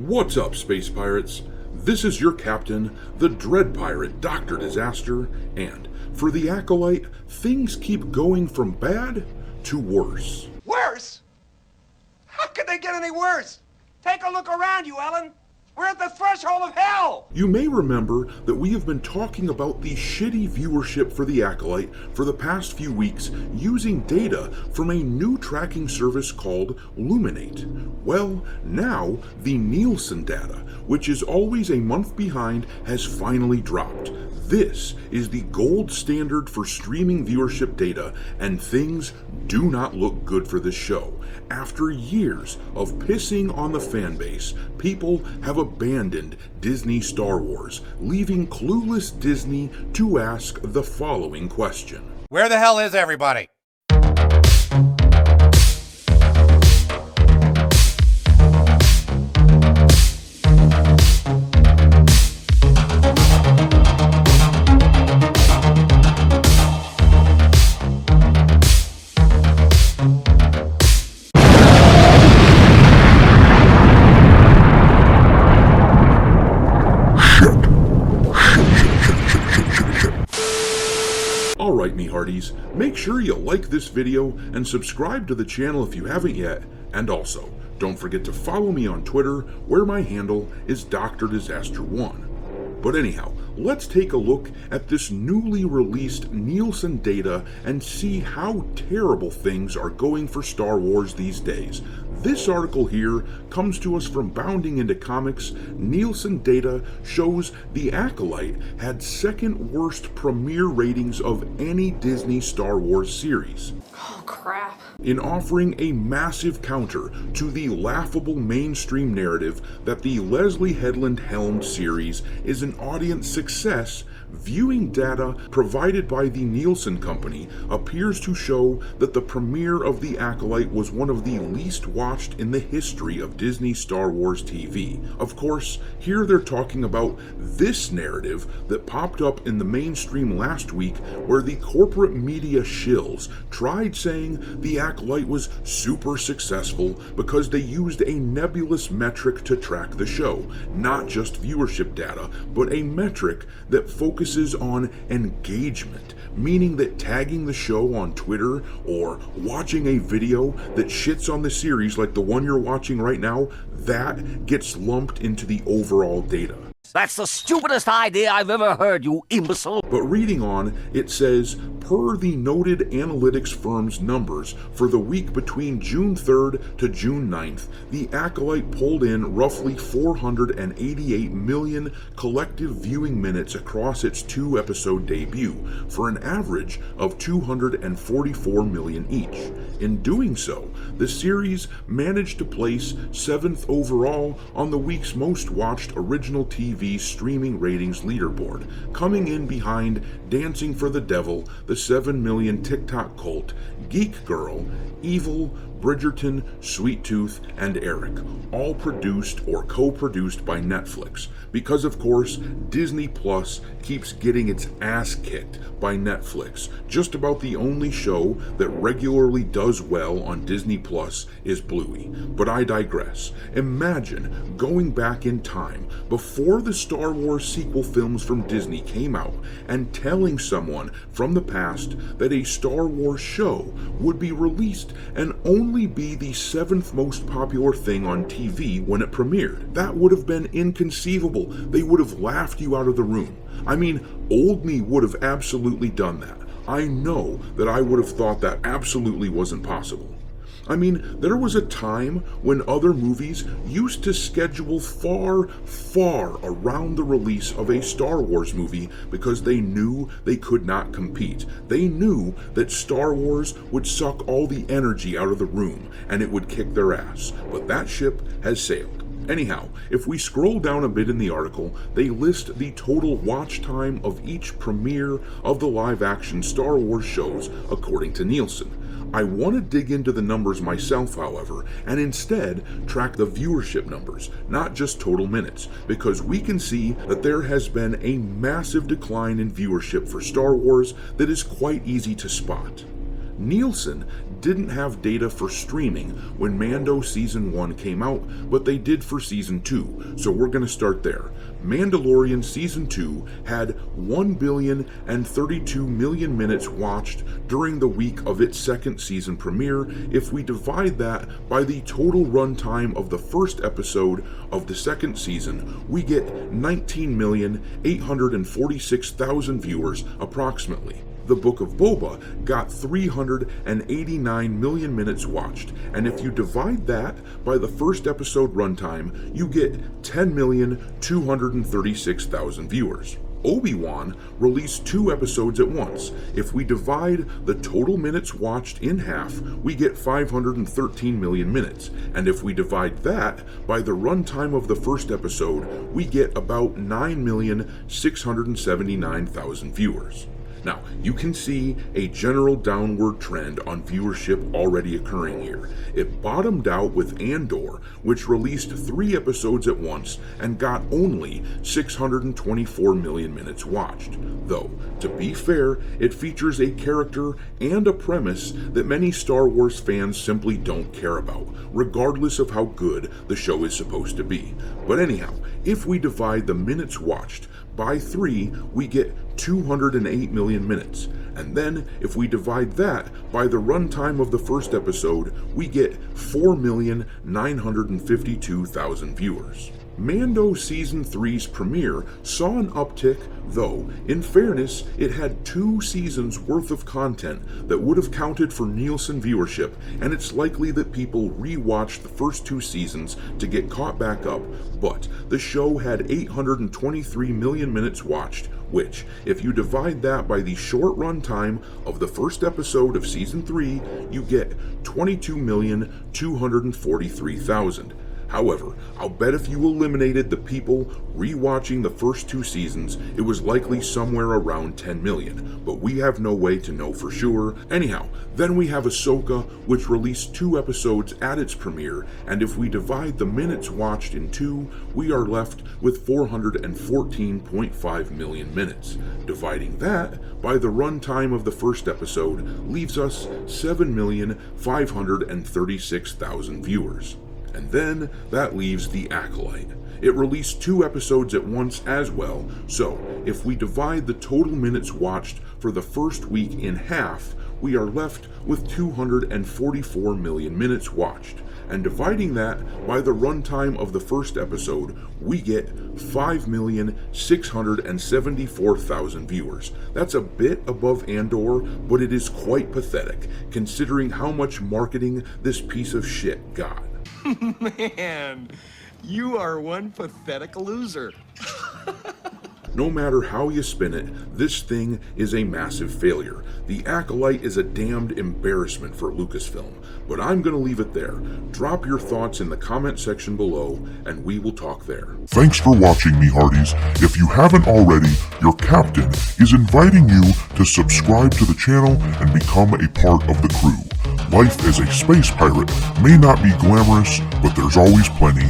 What's up, Space Pirates? This is your captain, the Dread Pirate, Dr. Disaster, and for the Acolyte, things keep going from bad to worse. Worse? How could they get any worse? Take a look around you, Ellen. We're at the threshold of hell! You may remember that we have been talking about the shitty viewership for the Acolyte for the past few weeks using data from a new tracking service called Luminate. Well, now the Nielsen data, which is always a month behind, has finally dropped. This is the gold standard for streaming viewership data, and things do not look good for this show. After years of pissing on the fanbase, people have abandoned Disney Star Wars, leaving clueless Disney to ask the following question. Where the hell is everybody? Alright, me hearties, make sure you like this video and subscribe to the channel if you haven't yet, and also, don't forget to follow me on Twitter, where my handle is Dr. Disaster1. But anyhow, let's take a look at this newly released Nielsen data and see how terrible things are going for Star Wars these days. This article here comes to us from Bounding Into Comics. Nielsen data shows The Acolyte had second worst premiere ratings of any Disney Star Wars series. Oh, crap. In offering a massive counter to the laughable mainstream narrative that the Leslie Headland-helmed series is an audience success, viewing data provided by the Nielsen Company appears to show that the premiere of The Acolyte was one of the least watched in the history of Disney Star Wars TV. Of course, here they're talking about this narrative that popped up in the mainstream last week, where the corporate media shills tried saying The Acolyte was super successful because they used a nebulous metric to track the show, not just viewership data, but a metric that focuses on engagement, meaning that tagging the show on Twitter or watching a video that shits on the series like the one you're watching right now, that gets lumped into the overall data. That's the stupidest idea I've ever heard, you imbecile. But reading on, it says, per the noted analytics firm's numbers, for the week between June 3rd to June 9th, The Acolyte pulled in roughly 488 million collective viewing minutes across its two-episode debut, for an average of 244 million each. In doing so, the series managed to place 7th overall on the week's most watched original TV streaming ratings leaderboard, coming in behind Dancing for the Devil, the 7 million TikTok cult, Geek Girl, Evil, Bridgerton, Sweet Tooth, and Eric, all produced or co-produced by Netflix, because of course Disney Plus keeps getting its ass kicked by Netflix. Just about the only show that regularly does well on Disney Plus is Bluey. But I digress. Imagine going back in time before the Star Wars sequel films from Disney came out and telling someone from the past that a Star Wars show would be released and only be the 7th most popular thing on TV when it premiered. That would have been inconceivable. They would have laughed you out of the room. I mean, old me would have absolutely done that. I know that I would have thought that absolutely wasn't possible. I mean, there was a time when other movies used to schedule far around the release of a Star Wars movie because they knew they could not compete. They knew that Star Wars would suck all the energy out of the room and it would kick their ass. But that ship has sailed. Anyhow, if we scroll down a bit in the article, they list the total watch time of each premiere of the live-action Star Wars shows according to Nielsen. I want to dig into the numbers myself, however, and instead track the viewership numbers, not just total minutes, because we can see that there has been a massive decline in viewership for Star Wars that is quite easy to spot. Nielsen didn't have data for streaming when Mando Season 1 came out, but they did for Season 2, so we're going to start there. Mandalorian Season 2 had 1,032,000,000 minutes watched during the week of its second season premiere. If we divide that by the total runtime of the first episode of the second season, we get 19,846,000 viewers approximately. The Book of Boba got 389 million minutes watched, and if you divide that by the first episode runtime, you get 10,236,000 viewers. Obi-Wan released 2 episodes at once. If we divide the total minutes watched in half, we get 513 million minutes, and if we divide that by the runtime of the first episode, we get about 9,679,000 viewers. Now, you can see a general downward trend on viewership already occurring here. It bottomed out with Andor, which released 3 episodes at once and got only 624 million minutes watched. Though, to be fair, it features a character and a premise that many Star Wars fans simply don't care about, regardless of how good the show is supposed to be. But anyhow, if we divide the minutes watched by 3, we get 208 million minutes. And then, if we divide that by the runtime of the first episode, we get 4,952,000 viewers. Mando Season 3's premiere saw an uptick, though, in fairness, it had 2 seasons worth of content that would have counted for Nielsen viewership, and it's likely that people re-watched the first 2 seasons to get caught back up, but the show had 823 million minutes watched, which, if you divide that by the short runtime of the first episode of Season 3, you get 22,243,000. However, I'll bet if you eliminated the people rewatching the first 2 seasons, it was likely somewhere around 10 million, but we have no way to know for sure. Anyhow, then we have Ahsoka, which released 2 episodes at its premiere, and if we divide the minutes watched in 2, we are left with 414.5 million minutes. Dividing that by the runtime of the first episode leaves us 7,536,000 viewers. And then that leaves The Acolyte. It released 2 episodes at once as well, so if we divide the total minutes watched for the first week in half, we are left with 244 million minutes watched. And dividing that by the runtime of the first episode, we get 5,674,000 viewers. That's a bit above Andor, but it is quite pathetic, considering how much marketing this piece of shit got. Man, you are one pathetic loser. No matter how you spin it, this thing is a massive failure. The Acolyte is a damned embarrassment for Lucasfilm, but I'm going to leave it there. Drop your thoughts in the comment section below, and we will talk there. Thanks for watching, me hearties. If you haven't already, your captain is inviting you to subscribe to the channel and become a part of the crew. Life as a space pirate may not be glamorous, but there's always plenty